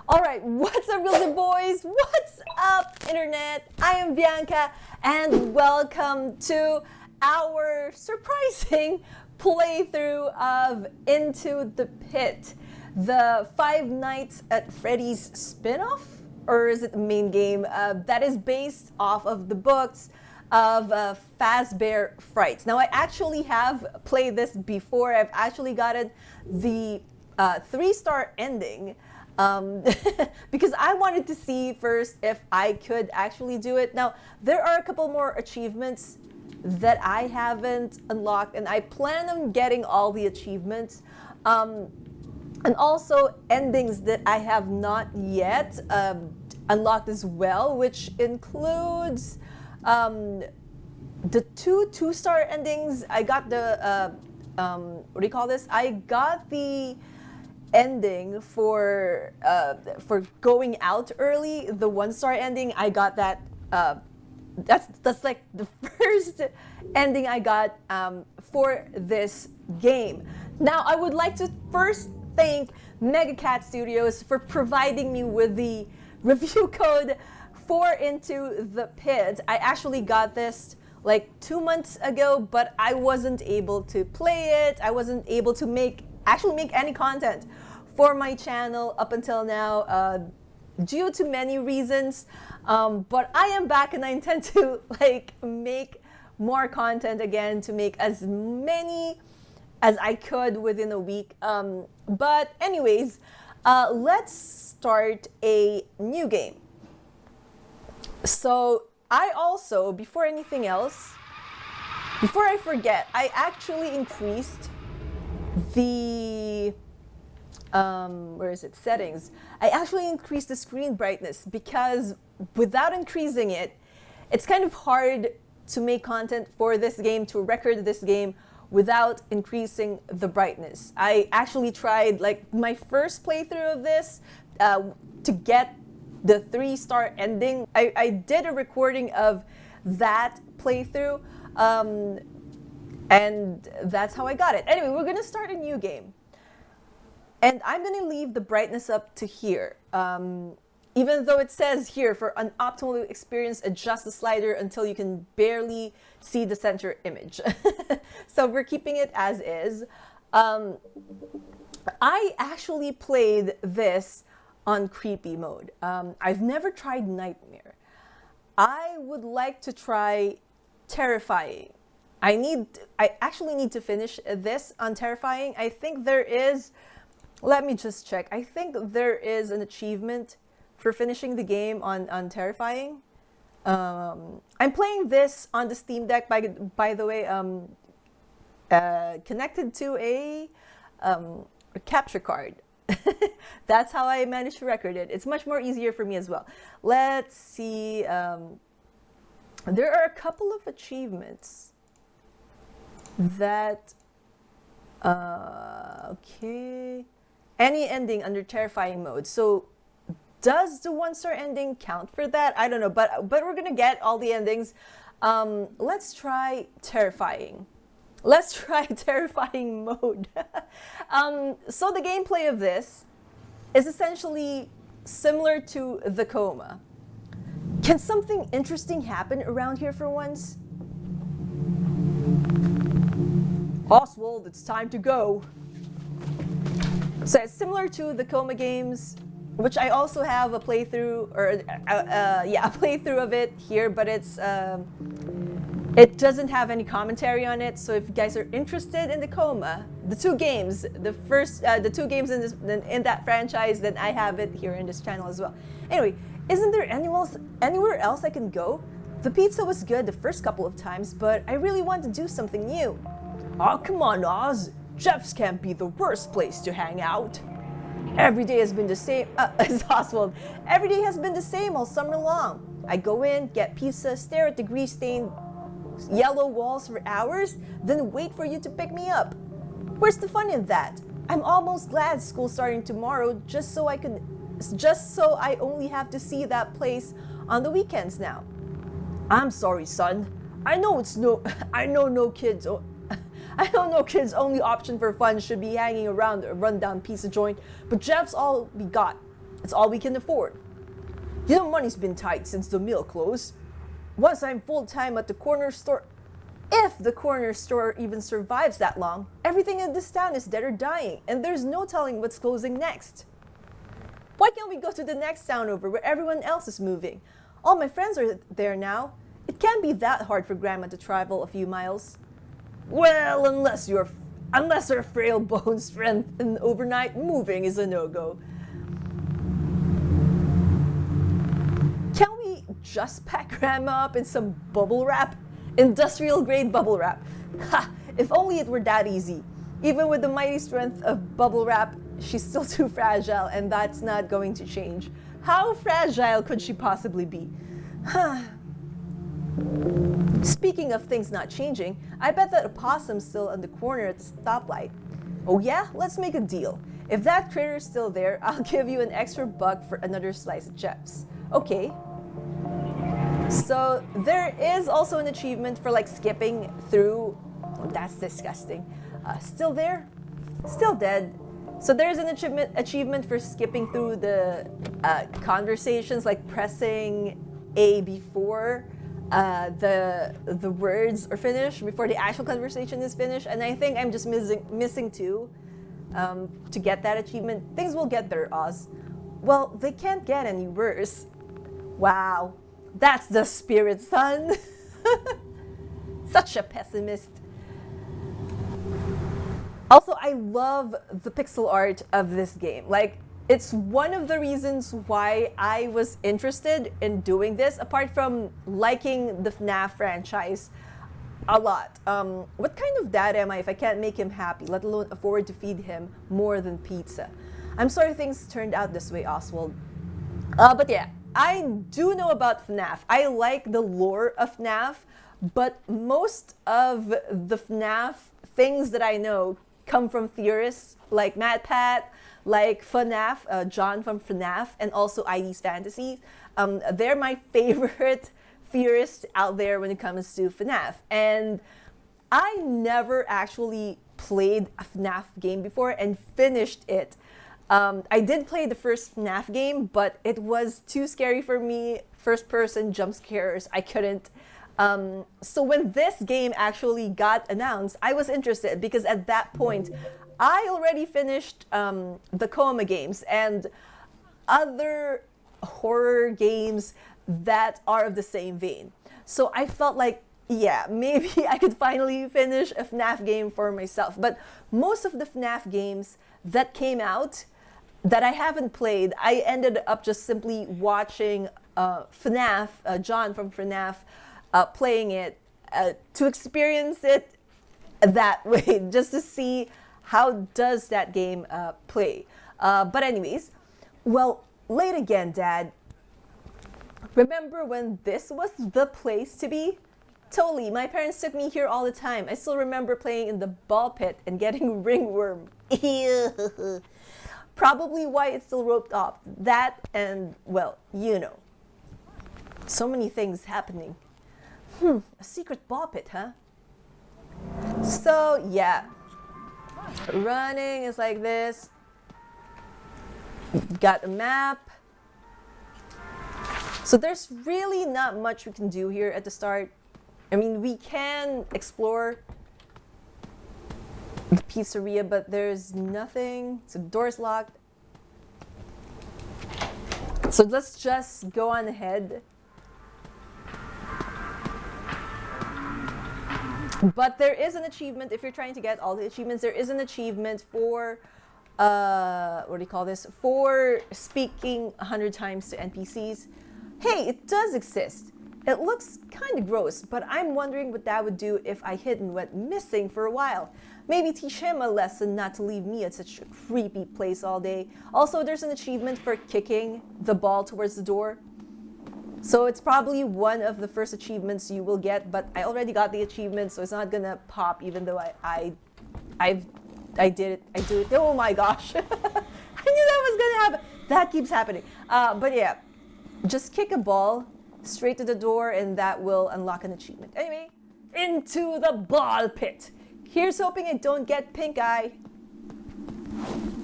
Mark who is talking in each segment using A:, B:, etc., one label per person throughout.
A: Alright, what's up, girls and boys? What's up, internet? I am Bianca, and welcome to our surprising playthrough of Into the Pit, the Five Nights at Freddy's spin-off? Or is it the main game? That is based off of the books of Fazbear Frights. Now, I actually have played this before. I've actually gotten the 3-star ending. Because I wanted to see first if I could actually do it. Now, there are a couple more achievements that I haven't unlocked, and I plan on getting all the achievements. And also endings that I have not yet unlocked as well, which includes the two-star endings. I got the, what do you call this? I got the ending for going out early, the 1-star ending. I got that. That's like the first ending I got for this game. Now, I would like to first thank Mega Cat Studios for providing me with the review code for Into the Pit. I actually got this like 2 months ago, but I wasn't able to play it. I wasn't able to actually make any content for my channel up until now, due to many reasons. But I am back, and I intend to make more content again, to make as many as I could within a week. But anyways, let's start a new game. So I also, before anything else, before I forget, I actually increased the settings. I actually increased the screen brightness because without increasing it, it's kind of hard to make content for this game, to record this game without increasing the brightness. I actually tried, like, my first playthrough of this to get the 3-star ending. I did a recording of that playthrough, and that's how I got it. Anyway, we're gonna start a new game. And I'm going to leave the brightness up to here. Even though it says here, for an optimal experience, adjust the slider until you can barely see the center image. So we're keeping it as is. I actually played this on creepy mode. I've never tried nightmare. I would like to try terrifying. I actually need to finish this on terrifying. I think there is... Let me just check. I think there is an achievement for finishing the game on terrifying. I'm playing this on the Steam Deck, by the way, connected to a capture card. That's how I managed to record it. It's much more easier for me as well. Let's see. There are a couple of achievements that... okay... Any ending under terrifying mode. So does the 1-star ending count for that? I don't know, but we're gonna get all the endings. Let's try terrifying. Let's try terrifying mode. So the gameplay of this is essentially similar to the coma. Can something interesting happen around here for once? Oswald, it's time to go. So it's similar to the Coma games, which I also have a playthrough, or a playthrough of it here, but it doesn't have any commentary on it. So if you guys are interested in the Coma, the two games, the two games in that franchise, then I have it here in this channel as well. Anyway, isn't there anywhere else I can go? The pizza was good the first couple of times, but I really want to do something new. Oh, come on, Oz. Jeff's can't be the worst place to hang out. Every day has been the same, as Oswald. Every day has been the same all summer long. I go in, get pizza, stare at the grease-stained yellow walls for hours, then wait for you to pick me up. Where's the fun in that? I'm almost glad school's starting tomorrow, just so I only have to see that place on the weekends now. I'm sorry, son. I know no kids only option for fun should be hanging around a rundown pizza joint, but Jeff's all we got. It's all we can afford. You know, money's been tight since the mill closed. Once I'm full-time at the corner store, if the corner store even survives that long, everything in this town is dead or dying, and there's no telling what's closing next. Why can't we go to the next town over where everyone else is moving? All my friends are there now. It can't be that hard for Grandma to travel a few miles. Well, unless her frail bone strength and overnight moving is a no-go. Can we just pack Grandma up in some bubble wrap? Industrial grade bubble wrap. Ha! If only it were that easy. Even with the mighty strength of bubble wrap, she's still too fragile, and that's not going to change. How fragile could she possibly be? Speaking of things not changing, I bet that opossum's still on the corner at the stoplight. Oh yeah? Let's make a deal. If that critter's still there, I'll give you an extra $1 for another slice of chips. Okay. So there is also an achievement for like skipping through. Oh, that's disgusting. Still there? Still dead. So there's an achievement for skipping through the conversations, like pressing A before the words are finished, before the actual conversation is finished. And I think I'm just missing 2 to get that achievement. Things will get better, Oz. Well, they can't get any worse. Wow. That's the spirit, son. Such a pessimist. Also, I love the pixel art of this game. Like, it's one of the reasons why I was interested in doing this, apart from liking the FNAF franchise a lot. What kind of dad am I if I can't make him happy, let alone afford to feed him more than pizza? I'm sorry things turned out this way, Oswald. But yeah. I do know about FNAF. I like the lore of FNAF, but most of the FNAF things that I know come from theorists like MatPat, like FNAF, John from FNAF, and also ID's Fantasies. They're my favorite theorists out there when it comes to FNAF. And I never actually played a FNAF game before and finished it. I did play the first FNAF game, but it was too scary for me. First person jump scares, I couldn't. So when this game actually got announced, I was interested because at that point, I already finished the Coma games and other horror games that are of the same vein. So I felt like, yeah, maybe I could finally finish a FNAF game for myself. But most of the FNAF games that came out that I haven't played, I ended up just simply watching FNAF, John from FNAF, playing it to experience it that way, just to see how does that game play. But anyways, well, late again, Dad. Remember when this was the place to be? Totally, my parents took me here all the time. I still remember playing in the ball pit and getting ringworm. Ew. Probably why it's still roped off. That and, well, you know. So many things happening. A secret ball pit, huh? So, yeah. Running is like this. Got a map. So there's really not much we can do here at the start. I mean, we can explore the pizzeria, but there's nothing. So the door's locked. So let's just go on ahead. But there is an achievement if you're trying to get all the achievements. There is an achievement for what do you call this? For speaking 100 times to NPCs. Hey, it does exist. It looks kind of gross, but I'm wondering what that would do if I hid and went missing for a while. Maybe teach him a lesson not to leave me at such a creepy place all day. Also, there's an achievement for kicking the ball towards the door. So it's probably one of the first achievements you will get, but I already got the achievement, so it's not gonna pop even though I did it. I do it. Oh my gosh. I knew that was gonna happen. That keeps happening. But yeah, just kick a ball straight to the door and that will unlock an achievement. Anyway, into the ball pit. Here's hoping I don't get pink eye.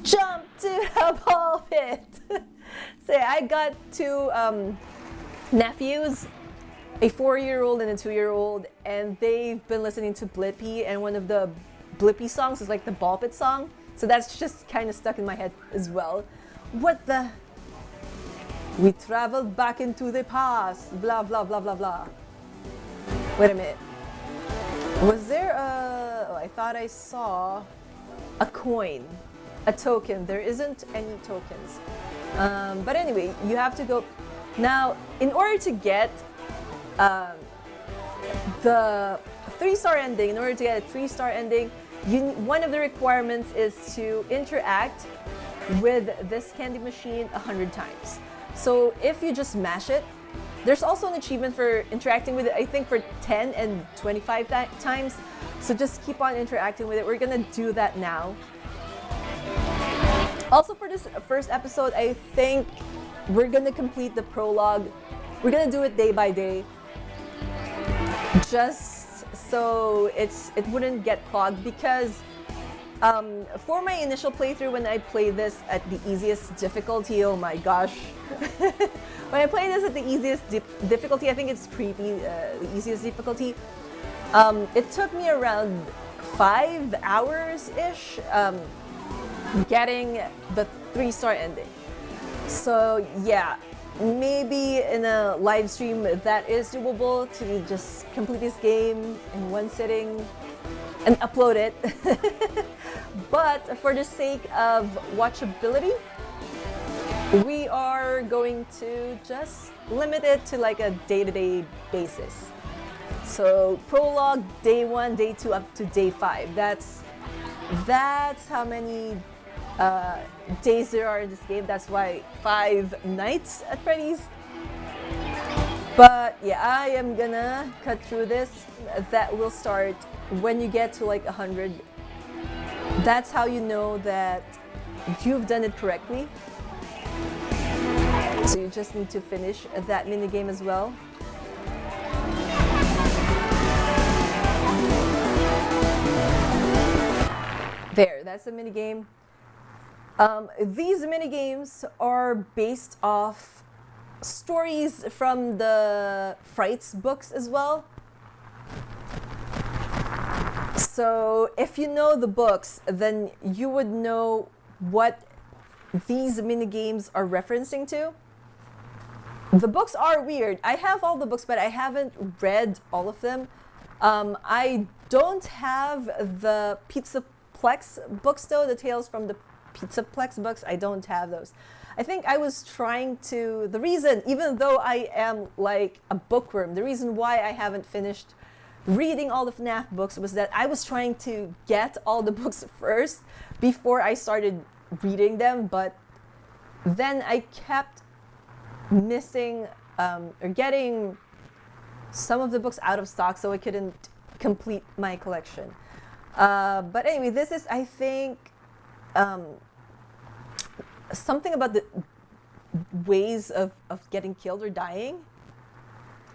A: Jump to the ball pit. So yeah, I got two nephews, a 4-year-old and a 2-year-old, and they've been listening to Blippi, and one of the Blippi songs is like the Ball Pit song. So that's just kind of stuck in my head as well. What the? We traveled back into the past, blah, blah, blah, blah, blah. Wait a minute. Was there a... Oh, I thought I saw a coin, a token. There isn't any tokens. But anyway, you have to go... Now, in order to get the 3-star ending, in order to get a 3-star ending, one of the requirements is to interact with this candy machine 100 times. So if you just mash it, there's also an achievement for interacting with it, I think for 10 and 25 times. So just keep on interacting with it. We're gonna do that now. Also for this first episode, I think we're gonna complete the prologue. We're gonna do it day by day, just so it wouldn't get clogged, because for my initial playthrough, when I played this at the easiest difficulty, oh my gosh. When I played this at the easiest difficulty, I think it's creepy, the easiest difficulty, it took me around 5 hours-ish getting the 3-star ending. So yeah, maybe in a live stream that is doable, to just complete this game in one sitting and upload it. But for the sake of watchability, we are going to just limit it to like a day-to-day basis. So prologue, day 1, day 2, up to day 5. That's how many days there are in this game. That's why 5 nights at Freddy's. But yeah, I am gonna cut through this. That will start when you get to like 100. That's how you know that you've done it correctly. So you just need to finish that minigame as well. There, that's the minigame. These minigames are based off stories from the Frights books as well. So if you know the books, then you would know what these minigames are referencing to. The books are weird. I have all the books, but I haven't read all of them. I don't have the Pizzaplex books though, the Tales from the Pizzaplex books. I don't have those. I think I was trying to, the reason, even though I am like a bookworm, the reason why I haven't finished reading all the FNAF books was that I was trying to get all the books first before I started reading them, but then I kept missing or getting some of the books out of stock, so I couldn't complete my collection. But anyway, this is, I think, something about the ways of getting killed or dying.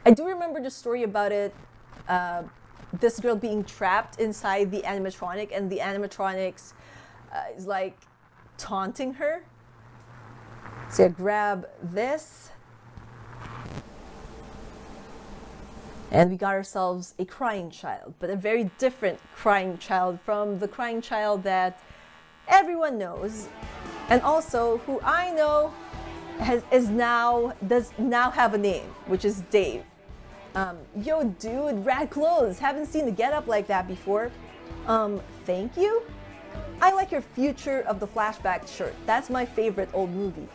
A: I do remember the story about it, this girl being trapped inside the animatronic, and the animatronics is like taunting her. So grab this. And we got ourselves a crying child, but a very different crying child from the crying child that everyone knows, and also who I know does now have a name, which is Dave. Yo dude, rad clothes, haven't seen a get up like that before. Thank you? I like your Future of the Flashback shirt. That's my favorite old movie.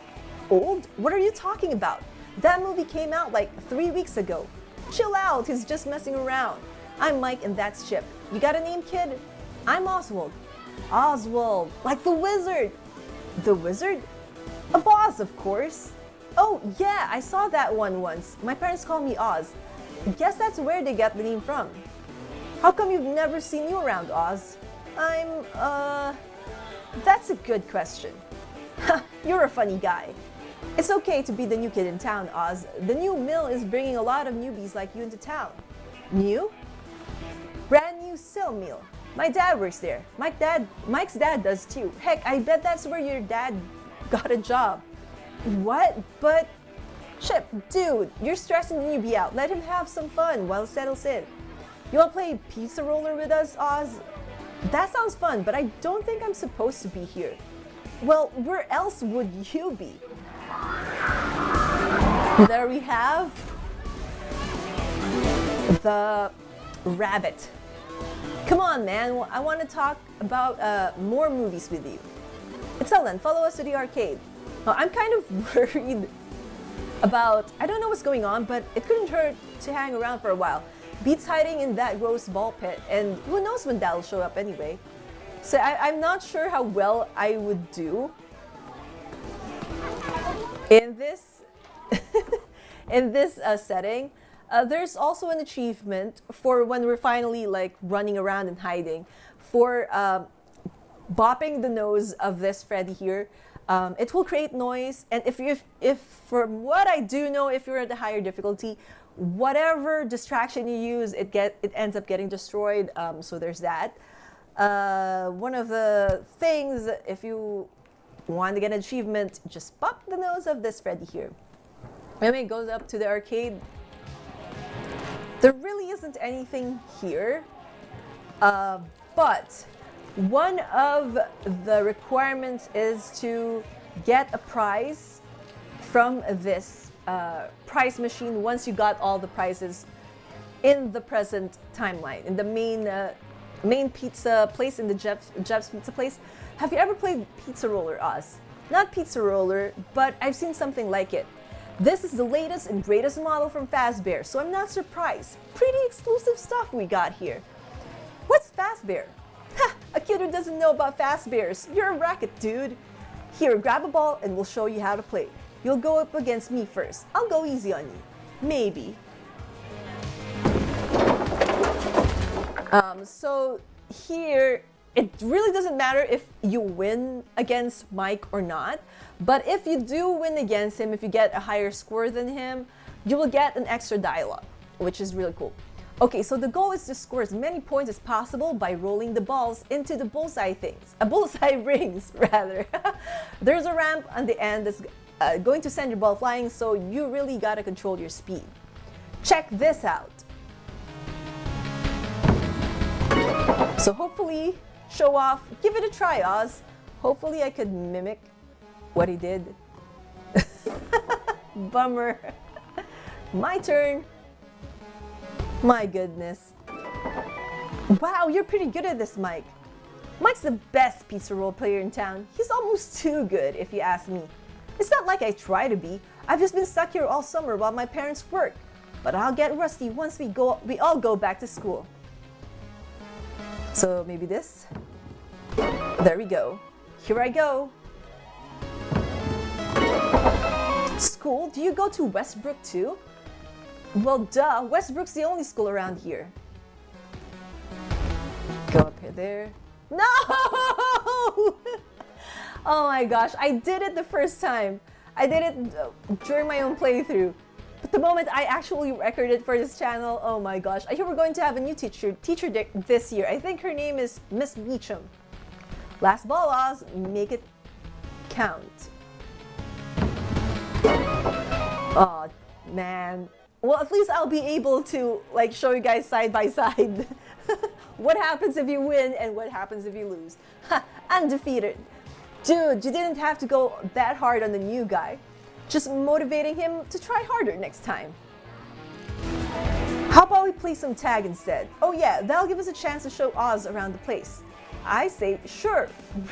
A: Old? What are you talking about? That movie came out like 3 weeks ago. Chill out, he's just messing around. I'm Mike and that's Chip. You got a name, kid? I'm Oswald. Oswald, like the wizard. The wizard? Of Oz, of course. Oh yeah, I saw that one once. My parents call me Oz. Guess that's where they get the name from. How come you've never seen you around, Oz? That's a good question. You're a funny guy. It's okay to be the new kid in town, Oz. The new mill is bringing a lot of newbies like you into town. New? Brand new sill mill. My dad works there. Mike's dad does too. Heck, I bet that's where your dad got a job. What? But Chip, dude, you're stressing the newbie out. Let him have some fun while it settles in. You wanna play pizza roller with us, Oz? That sounds fun, but I don't think I'm supposed to be here. Well, where else would you be? There we have the rabbit. Come on, man. I want to talk about more movies with you. Until then, follow us to the arcade. I'm kind of worried about, I don't know what's going on, but it couldn't hurt to hang around for a while. Beats hiding in that gross ball pit, and who knows when that'll show up anyway. So I'm not sure how well I would do in this in this setting. There's also an achievement for when we're finally like running around and hiding for bopping the nose of this Freddy here. It will create noise, and if from what I do know, if you're at a higher difficulty, whatever distraction you use, it ends up getting destroyed. So there's that. One of the things, if you want to get an achievement, just pop the nose of this Freddy here. When it goes up to the arcade, there really isn't anything here, but one of the requirements is to get a prize from this prize machine once you got all the prizes in the present timeline, in the main pizza place, in the Jeff's Pizza Place. Have you ever played Pizza Roller, Oz? Not Pizza Roller, but I've seen something like it. This is the latest and greatest model from Fazbear, so I'm not surprised. Pretty exclusive stuff we got here. What's Fazbear? Ha! A kid who doesn't know about Fazbears. You're a racket, dude. Here, grab a ball and we'll show you how to play. You'll go up against me first. I'll go easy on you. Maybe. So here, it really doesn't matter if you win against Mike or not, but if you do win against him, if you get a higher score than him, you will get an extra dialogue, which is really cool. Okay, so the goal is to score as many points as possible by rolling the balls into the bullseye rings, rather. There's a ramp on the end that's going to send your ball flying, so you really gotta control your speed. Check this out. So hopefully, show off, give it a try, Oz. Hopefully I could mimic what he did. Bummer. My turn. My goodness. Wow, you're pretty good at this, Mike. Mike's the best pizza roll player in town. He's almost too good, if you ask me. It's not like I try to be. I've just been stuck here all summer while my parents work. But I'll get rusty once we all go back to school. So maybe this? There we go. Here I go. School? Do you go to Westbrook too? Well, duh. Westbrook's the only school around here. Go up here, there. No! Oh my gosh, I did it the first time. I did it during my own playthrough. But the moment I actually recorded for this channel, oh my gosh. I hear we're going to have a new teacher this year. I think her name is Miss Meacham. Last ball, Oz. Make it count. Oh, man. Well, at least I'll be able to like show you guys side by side what happens if you win and what happens if you lose. Undefeated. Dude, you didn't have to go that hard on the new guy. Just motivating him to try harder next time. How about we play some tag instead? Oh yeah, that'll give us a chance to show Oz around the place. I say, sure,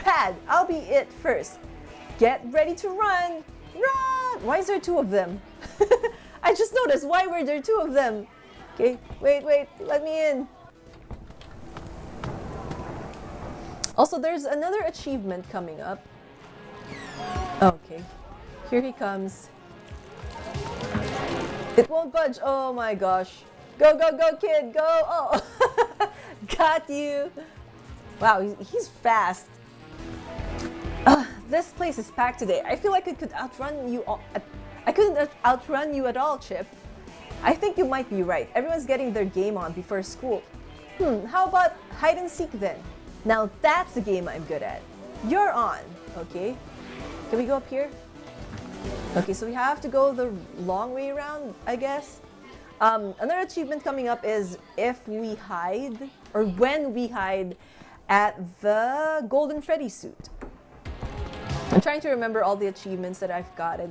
A: rad, I'll be it first. Get ready to run. Run! Why is there two of them? I just noticed, why were there two of them? Okay, wait, let me in. Also, there's another achievement coming up. Okay, here he comes. It won't budge, oh my gosh. Go, go, go, kid, go! Oh, got you. Wow, he's fast. This place is packed today. I feel like I could outrun you all. I couldn't outrun you at all, Chip. I think you might be right. Everyone's getting their game on before school. How about hide and seek then? Now that's a game I'm good at. You're on, okay? Can we go up here? Okay, so we have to go the long way around, I guess. Another achievement coming up is if we hide, or when we hide at the Golden Freddy suit. I'm trying to remember all the achievements that I've gotten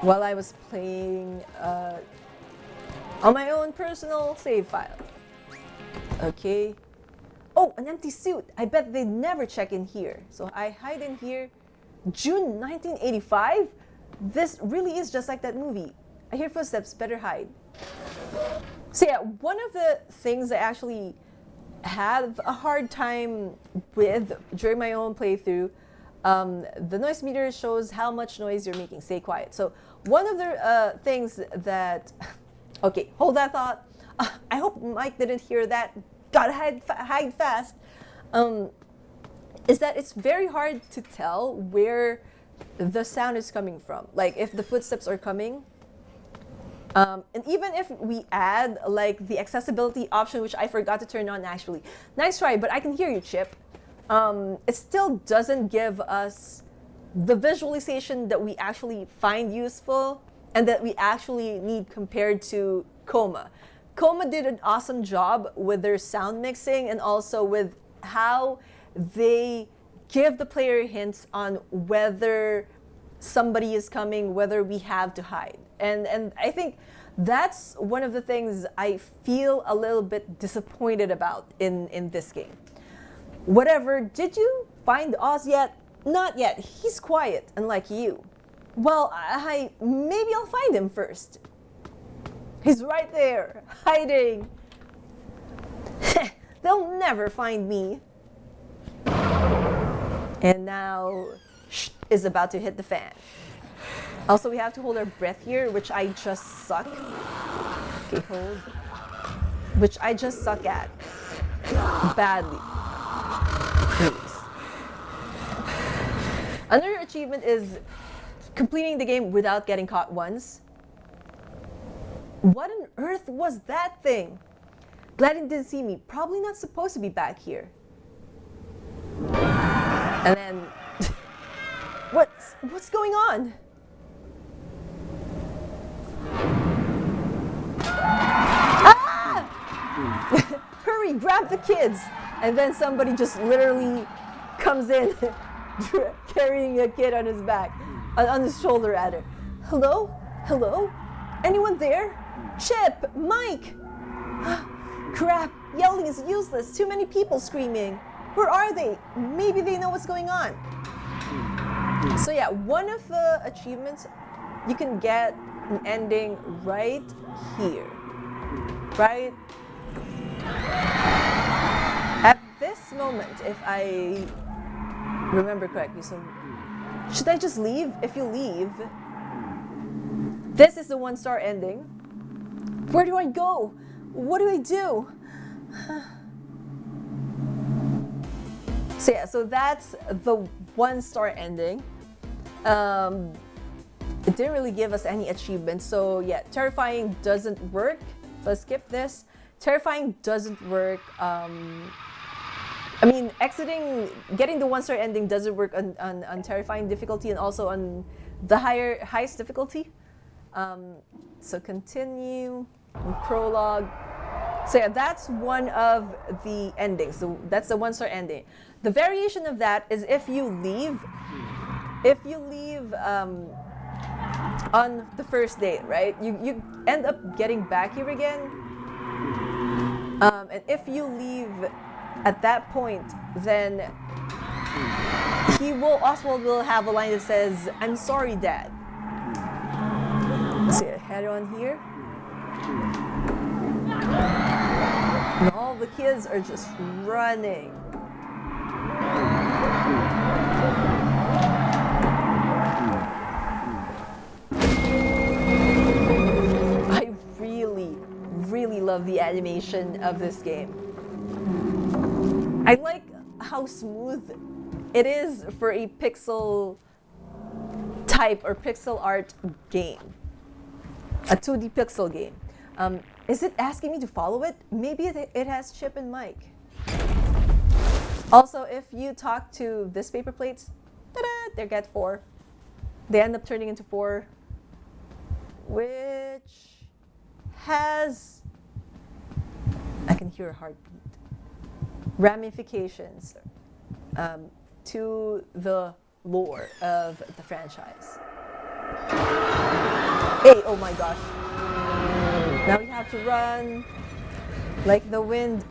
A: while I was playing on my own personal save file. Okay. Oh, an empty suit. I bet they'd never check in here. So I hide in here. June 1985? This really is just like that movie. I hear footsteps, better hide. So yeah, one of the things I actually had a hard time with during my own playthrough, the noise meter shows how much noise you're making. Stay quiet. So one of the things that, okay, hold that thought. I hope Mike didn't hear that. Gotta hide fast. Is that it's very hard to tell where the sound is coming from. Like if the footsteps are coming. And even if we add like the accessibility option, which I forgot to turn on actually. Nice try, but I can hear you, Chip. It still doesn't give us the visualization that we actually find useful and that we actually need compared to Coma. Coma did an awesome job with their sound mixing and also with how they give the player hints on whether somebody is coming, whether we have to hide. And I think that's one of the things I feel a little bit disappointed about in this game. Whatever, did you find Oz yet? Not yet. He's quiet, unlike you. Well, maybe I'll find him first. He's right there, hiding. They'll never find me. And now, is about to hit the fan. Also, we have to hold our breath here, which I just suck. Okay, hold. Which I just suck at. Badly. Please. Another achievement is completing the game without getting caught once. What on earth was that thing? Glad it didn't see me. Probably not supposed to be back here. And then, what's going on? Ah! Hurry, grab the kids! And then somebody just literally comes in carrying a kid on his back, on his shoulder rather. Hello? Hello? Anyone there? Chip! Mike! Crap! Yelling is useless. Too many people screaming. Where are they? Maybe they know what's going on. So yeah, one of the achievements, you can get an ending right here. Right? At this moment, if I remember correctly. So should I just leave? If you leave, this is the 1-star ending. Where do I go? What do I do? So yeah, so that's the 1-star ending. It didn't really give us any achievements. So yeah, terrifying doesn't work. So let's skip this. Terrifying doesn't work. I mean, getting the 1-star ending doesn't work on terrifying difficulty and also on the highest difficulty. So continue, prologue. So yeah, that's one of the endings. So that's the 1-star ending. The variation of that is if you leave on the first day, right? You end up getting back here again. And if you leave at that point, then Oswald will have a line that says, "I'm sorry, Dad." So head on here. And all the kids are just running. I really love the animation of this game. I like how smooth it is for a pixel type or pixel art game. A 2D pixel game. Is it asking me to follow it? Maybe it has Chip and Mike. Also, if you talk to this paper plates, ta-da, they get 4. They end up turning into 4, which has, I can hear a heartbeat, ramifications to the lore of the franchise. Hey, oh my gosh. Now we have to run like the wind.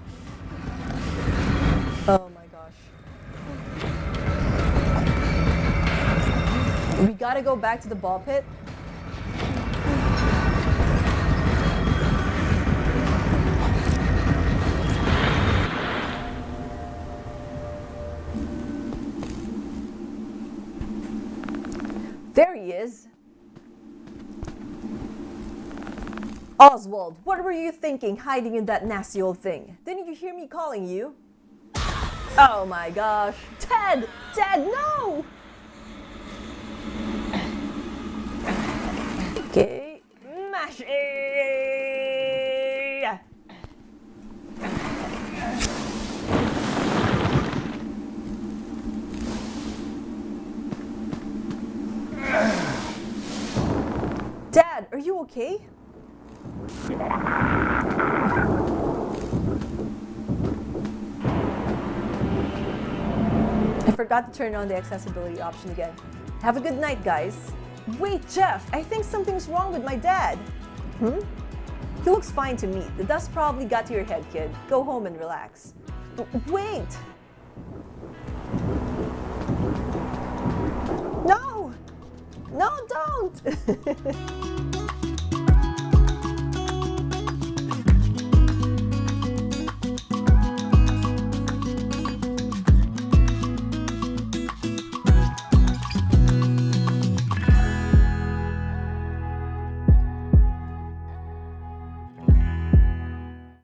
A: Oh my gosh. We gotta go back to the ball pit. There he is. Oswald, what were you thinking hiding in that nasty old thing? Didn't you hear me calling you? Oh my gosh. Ted! Ted, no! Okay. Mash it! Dad, are you okay? I forgot to turn on the accessibility option again. Have a good night, guys. Wait, Jeff, I think something's wrong with my dad. He looks fine to me. The dust probably got to your head, kid. Go home and relax. Wait! No! No, don't!